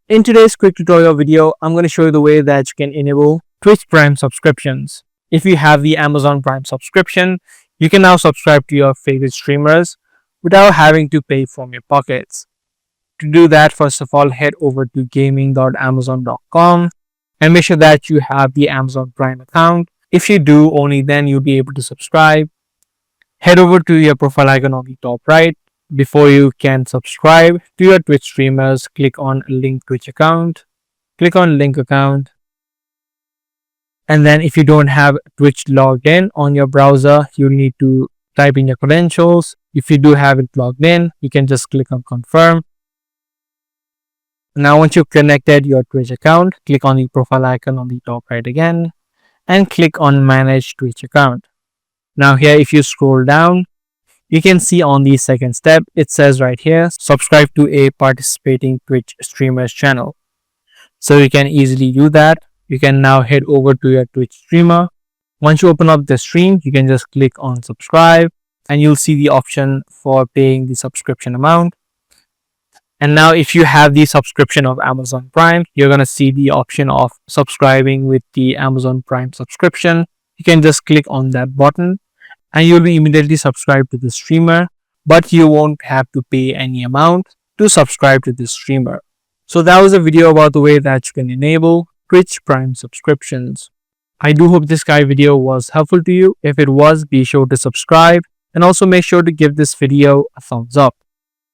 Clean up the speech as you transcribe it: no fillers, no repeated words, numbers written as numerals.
In today's quick tutorial video, I'm going to show you the way that you can enable Twitch Prime subscriptions. If you have the Amazon Prime subscription, you can now subscribe to your favorite streamers without having to pay from your pockets. To do that, first of all, head over to gaming.amazon.com and make sure that you have the Amazon Prime account. If you do, only then you'll be able to subscribe. Head over to your profile icon on the top right. Before you can subscribe to your Twitch streamers, click on link Twitch account. Click on link account. And then if you don't have Twitch logged in on your browser, you'll need to type in your credentials. If you do have it logged in, you can just click on confirm. Now once you've connected your Twitch account, click on the profile icon on the top right again and click on manage Twitch account. Now here, if you scroll down, you can see on the second step, it says right here, subscribe to a participating Twitch streamer's channel. So you can easily do that. You can now head over to your Twitch streamer. Once you open up the stream, you can just click on subscribe and you'll see the option for paying the subscription amount. And now if you have the subscription of Amazon Prime, you're going to see the option of subscribing with the Amazon Prime subscription. You can just click on that button and you'll be immediately subscribed to the streamer, but you won't have to pay any amount to subscribe to this streamer. So that was a video about the way that you can enable Twitch Prime subscriptions. I do hope this guide video was helpful to you. If it was, be sure to subscribe and also make sure to give this video a thumbs up.